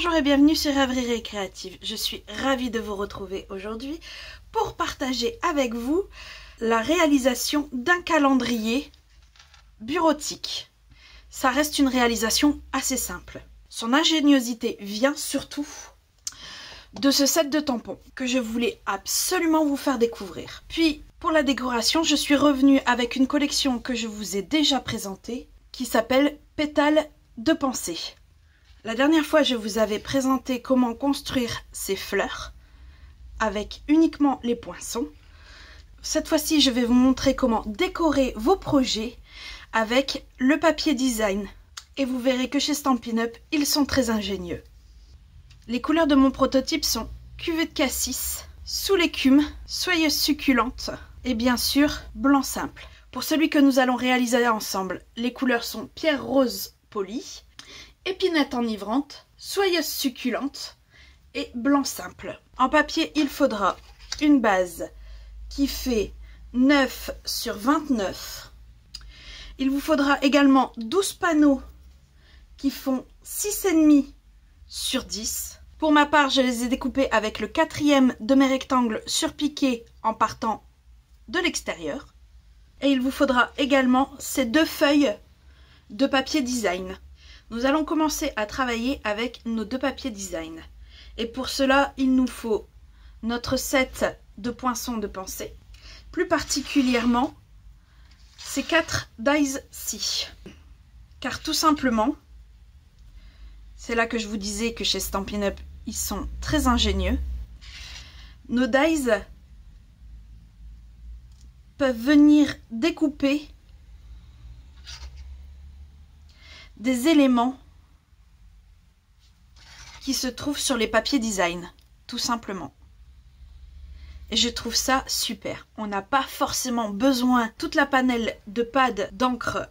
Bonjour et bienvenue sur Rêverie Créative. Je suis ravie de vous retrouver aujourd'hui pour partager avec vous la réalisation d'un calendrier bureautique. Ça reste une réalisation assez simple. Son ingéniosité vient surtout de ce set de tampons que je voulais absolument vous faire découvrir. Puis pour la décoration, je suis revenue avec une collection que je vous ai déjà présentée qui s'appelle Pétales de pensée. La dernière fois, je vous avais présenté comment construire ces fleurs avec uniquement les poinçons. Cette fois-ci, je vais vous montrer comment décorer vos projets avec le papier design. Et vous verrez que chez Stampin' Up, ils sont très ingénieux. Les couleurs de mon prototype sont cuvée de cassis, sous l'écume, soyeuse succulente et bien sûr blanc simple. Pour celui que nous allons réaliser ensemble, les couleurs sont pierre rose polie, épinette enivrante, soyeuse succulente et blanc simple. En papier, il faudra une base qui fait 9 sur 29. Il vous faudra également 12 panneaux qui font 6,5 sur 10. Pour ma part, je les ai découpés avec le 4e de mes rectangles surpiqués en partant de l'extérieur. Et il vous faudra également ces 2 feuilles de papier design. Nous allons commencer à travailler avec nos 2 papiers design. Et pour cela, il nous faut notre set de poinçons de pensée. Plus particulièrement, ces 4 dies-ci. Car tout simplement, c'est là que je vous disais que chez Stampin' Up, ils sont très ingénieux. Nos dies peuvent venir découper des éléments qui se trouvent sur les papiers design, tout simplement. Et je trouve ça super. On n'a pas forcément besoin toute la panelle de pads d'encre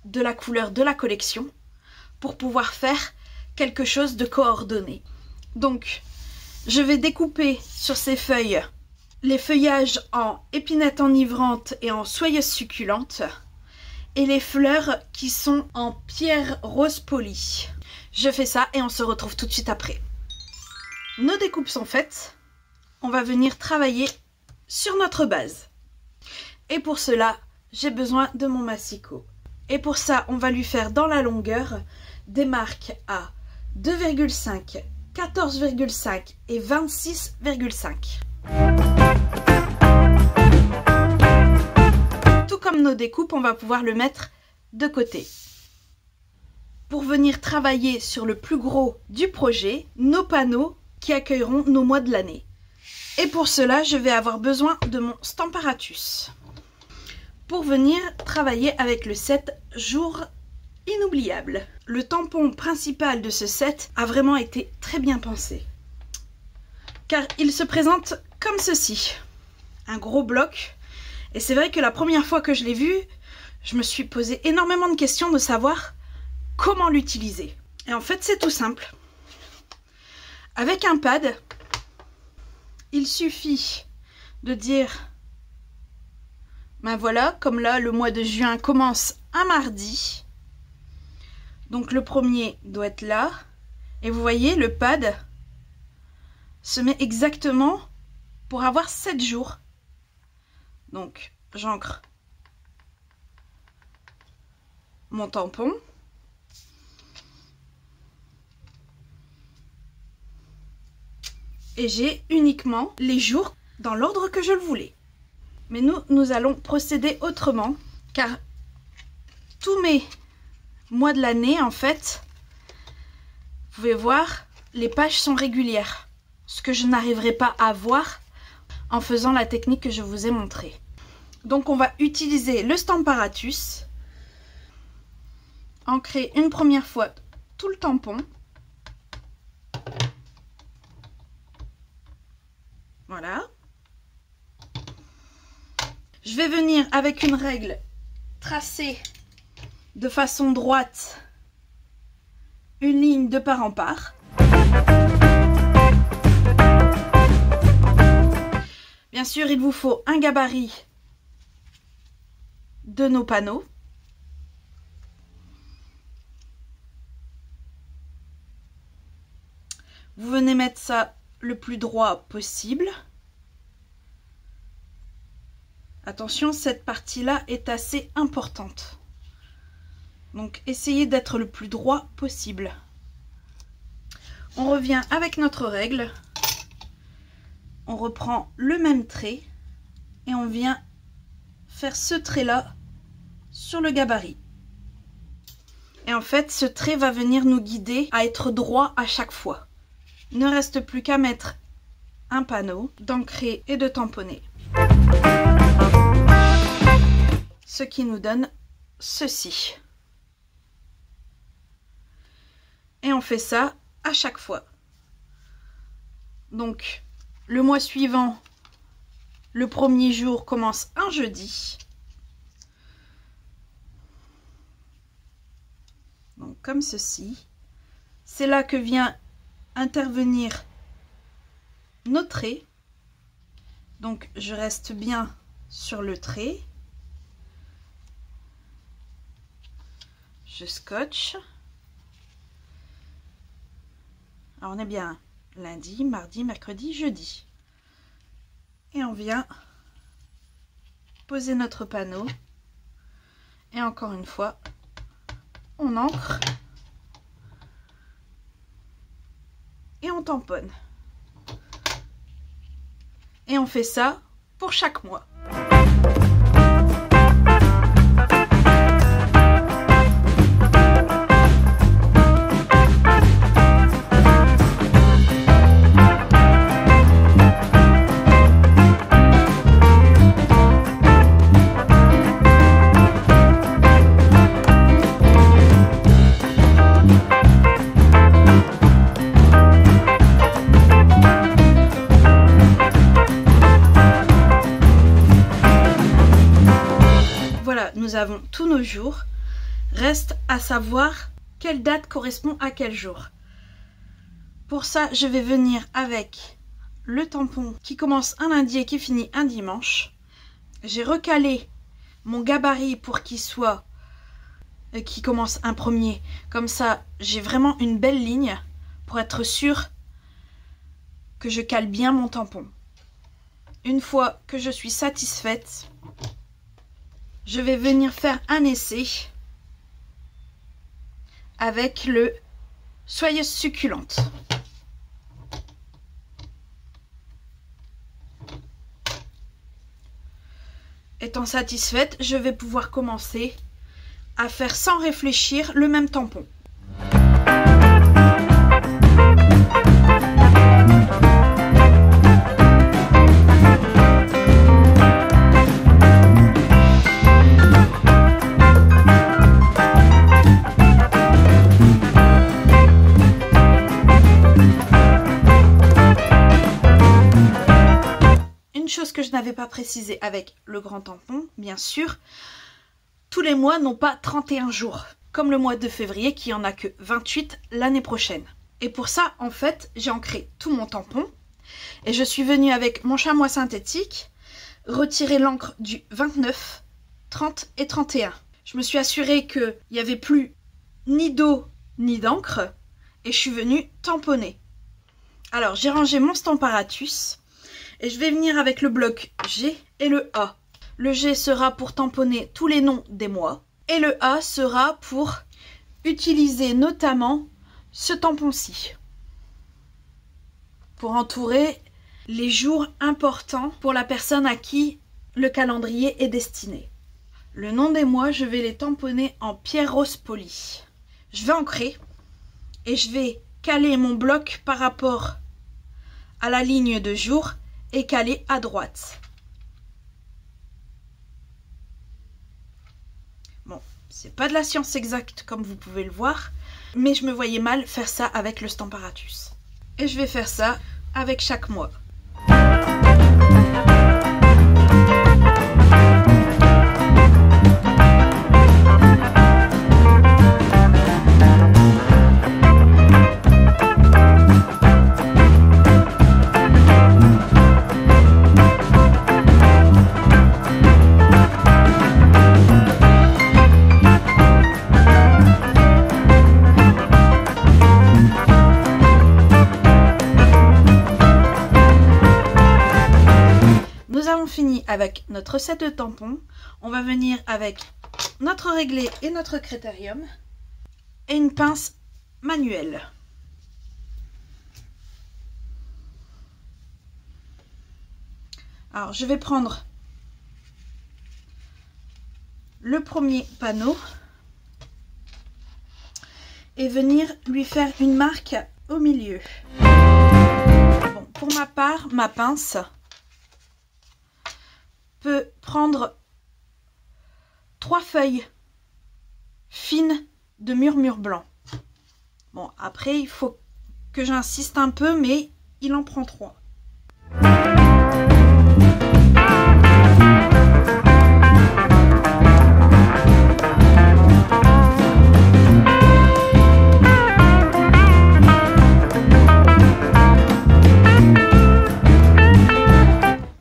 de la couleur de la collection pour pouvoir faire quelque chose de coordonné. Donc, je vais découper sur ces feuilles les feuillages en épinette enivrante et en soyeuse succulente et les fleurs qui sont en pierre rose polie. Je fais ça et on se retrouve tout de suite après. Nos découpes sont faites. On va venir travailler sur notre base. Et pour cela, j'ai besoin de mon massicot. Et pour ça, on va lui faire dans la longueur des marques à 2,5, 14,5 et 26,5. Tout comme nos découpes, on va pouvoir le mettre de côté. Pour venir travailler sur le plus gros du projet, nos panneaux qui accueilleront nos mois de l'année. Et pour cela, je vais avoir besoin de mon Stamparatus. Pour venir travailler avec le set Jour inoubliable. Le tampon principal de ce set a vraiment été très bien pensé. Car il se présente comme ceci. Un gros bloc. Et c'est vrai que la première fois que je l'ai vu, je me suis posé énormément de questions de savoir comment l'utiliser. Et en fait, c'est tout simple. Avec un pad, il suffit de dire, ben voilà, comme là, le mois de juin commence un mardi. Donc le premier doit être là. Et vous voyez, le pad se met exactement pour avoir 7 jours. Donc, j'ancre mon tampon. Et j'ai uniquement les jours dans l'ordre que je le voulais. Mais nous allons procéder autrement, car tous mes mois de l'année, en fait, vous pouvez voir, les pages sont régulières. Ce que je n'arriverai pas à voir en faisant la technique que je vous ai montrée. Donc on va utiliser le Stamparatus, ancrer une première fois tout le tampon. Voilà. Je vais venir avec une règle tracer de façon droite une ligne de part en part. Bien sûr, il vous faut un gabarit de nos panneaux. Vous venez mettre ça le plus droit possible. Attention, cette partie-là est assez importante. Donc, essayez d'être le plus droit possible. On revient avec notre règle. On reprend le même trait et on vient faire ce trait-là sur le gabarit. Et en fait, ce trait va venir nous guider à être droit à chaque fois. Il ne reste plus qu'à mettre un panneau, d'ancrer et de tamponner. Ce qui nous donne ceci. Et on fait ça à chaque fois. Donc, le mois suivant, le premier jour commence un jeudi. Donc, comme ceci. C'est là que vient intervenir nos traits. Donc, je reste bien sur le trait. Je scotche. Alors on est bien lundi, mardi, mercredi, jeudi. Et on vient poser notre panneau. Et encore une fois, on ancre. Et on tamponne. Et on fait ça pour chaque mois. Nous avons tous nos jours. Reste à savoir quelle date correspond à quel jour. Pour ça, je vais venir avec le tampon qui commence un lundi et qui finit un dimanche. J'ai recalé mon gabarit pour qu'il soit qui commence un premier. Comme ça, j'ai vraiment une belle ligne pour être sûre que je cale bien mon tampon. Une fois que je suis satisfaite, je vais venir faire un essai avec le Soyeuse succulente. Étant satisfaite, je vais pouvoir commencer à faire sans réfléchir le même tampon. Que je n'avais pas précisé avec le grand tampon, bien sûr, tous les mois n'ont pas 31 jours, comme le mois de février qui en a que 28 l'année prochaine. Et pour ça, en fait, j'ai ancré tout mon tampon et je suis venue avec mon chamois synthétique retirer l'encre du 29, 30 et 31. Je me suis assurée qu'il n'y avait plus ni d'eau ni d'encre et je suis venue tamponner. Alors, j'ai rangé mon Stamparatus. Et je vais venir avec le bloc G et le A. Le G sera pour tamponner tous les noms des mois. Et le A sera pour utiliser notamment ce tampon-ci. Pour entourer les jours importants pour la personne à qui le calendrier est destiné. Le nom des mois, je vais les tamponner en pierre rose polie. Je vais ancrer et je vais caler mon bloc par rapport à la ligne de jour et caler à droite. Bon, c'est pas de la science exacte comme vous pouvez le voir, mais je me voyais mal faire ça avec le Stamparatus. Et je vais faire ça avec chaque mois. fini avec notre set de tampons, on va venir avec notre réglé et notre critérium et une pince manuelle. Alors je vais prendre le premier panneau et venir lui faire une marque au milieu. Bon, pour ma part, ma pince peut prendre 3 feuilles fines de murmure blanc. Bon, après, il faut que j'insiste un peu, mais il en prend 3.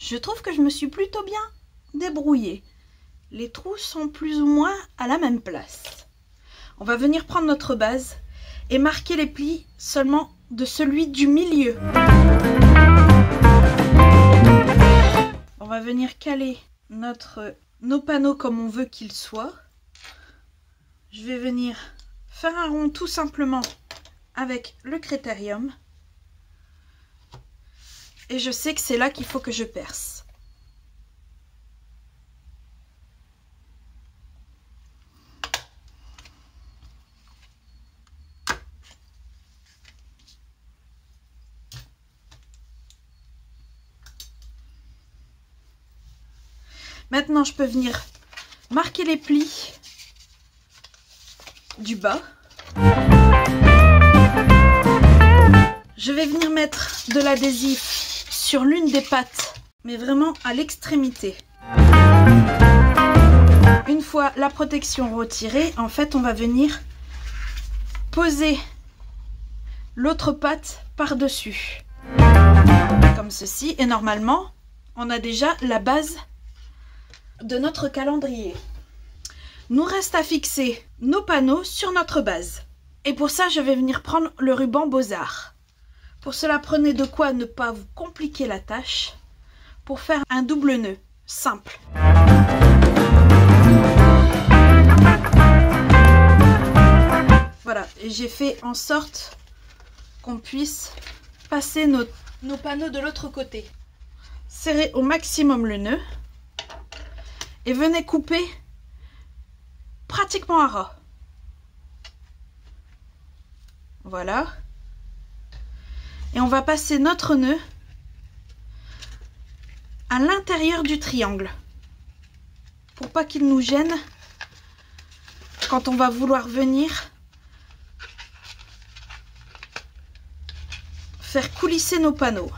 Je trouve que je me suis plutôt bien débrouillée. Les trous sont plus ou moins à la même place. On va venir prendre notre base et marquer les plis seulement de celui du milieu. On va venir caler nos panneaux comme on veut qu'ils soient. Je vais venir faire un rond tout simplement avec le critérium. Et je sais que c'est là qu'il faut que je perce. Maintenant, je peux venir marquer les plis du bas. Je vais venir mettre de l'adhésif sur l'une des pattes, mais vraiment à l'extrémité. Une fois la protection retirée, en fait, on va venir poser l'autre patte par-dessus. Comme ceci, et normalement, on a déjà la base de notre calendrier. Nous reste à fixer nos panneaux sur notre base. Et pour ça, je vais venir prendre le ruban Beaux-Arts. Pour cela, prenez de quoi ne pas vous compliquer la tâche pour faire un double nœud simple. Voilà, et j'ai fait en sorte qu'on puisse passer nos panneaux de l'autre côté. Serrez au maximum le nœud et venez couper pratiquement à ras. Voilà. Et on va passer notre nœud à l'intérieur du triangle pour pas qu'il nous gêne quand on va vouloir venir faire coulisser nos panneaux.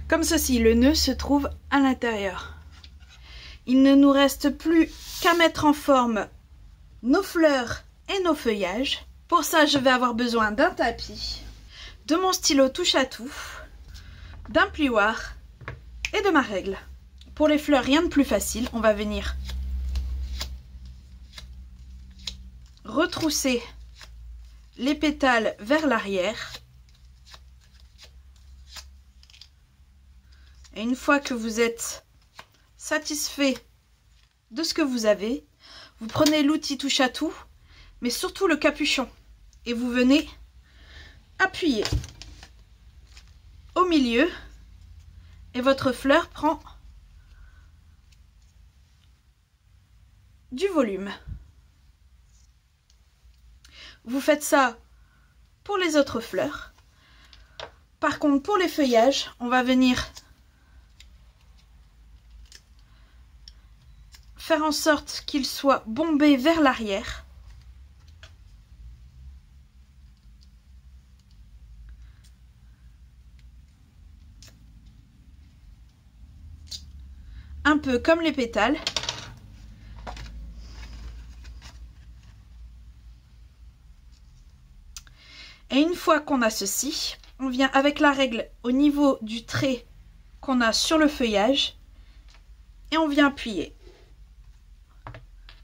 Comme ceci, le nœud se trouve à l'intérieur. Il ne nous reste plus qu'à mettre en forme nos fleurs et nos feuillages. Pour ça, je vais avoir besoin d'un tapis, de mon stylo touche à tout, d'un plioir et de ma règle. Pour les fleurs, rien de plus facile. On va venir retrousser les pétales vers l'arrière. Et une fois que vous êtes satisfait de ce que vous avez, vous prenez l'outil touche à tout, mais surtout le capuchon. Et vous venez appuyer au milieu et votre fleur prend du volume. Vous faites ça pour les autres fleurs. Par contre, pour les feuillages, on va venir faire en sorte qu'ils soient bombés vers l'arrière. Un peu comme les pétales. Et une fois qu'on a ceci, on vient avec la règle au niveau du trait qu'on a sur le feuillage et on vient appuyer.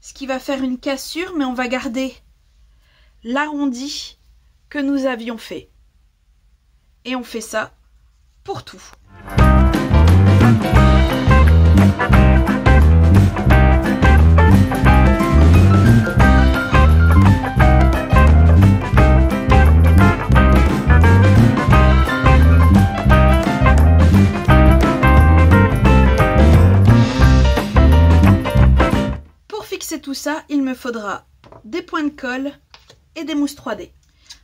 Ce qui va faire une cassure, mais on va garder l'arrondi que nous avions fait. Et on fait ça pour tout. ça, il me faudra des points de colle et des mousses 3D.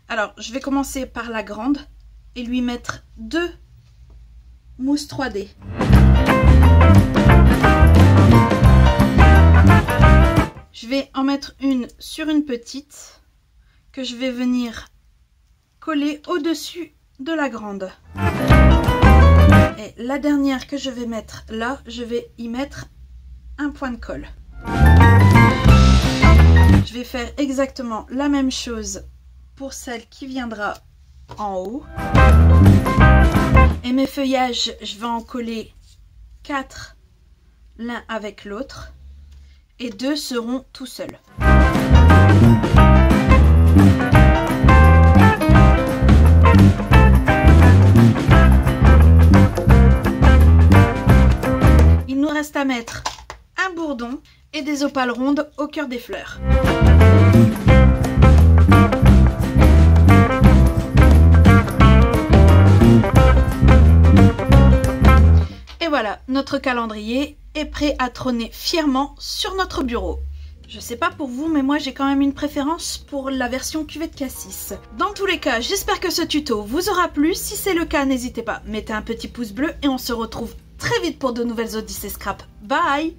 Alors, je vais commencer par la grande et lui mettre 2 mousses 3D. Je vais en mettre une sur une petite que je vais venir coller au-dessus de la grande. Et la dernière que je vais mettre là, je vais y mettre un point de colle. Je vais faire exactement la même chose pour celle qui viendra en haut. Et mes feuillages, je vais en coller 4 l'un avec l'autre. Et 2 seront tout seuls. Il nous reste à mettre un bourdon et des opales rondes au cœur des fleurs. Et voilà, notre calendrier est prêt à trôner fièrement sur notre bureau. Je sais pas pour vous, mais moi j'ai quand même une préférence pour la version cuvette Cassis. Dans tous les cas, j'espère que ce tuto vous aura plu. Si c'est le cas, n'hésitez pas, mettez un petit pouce bleu et on se retrouve très vite pour de nouvelles Odyssées Scrap. Bye!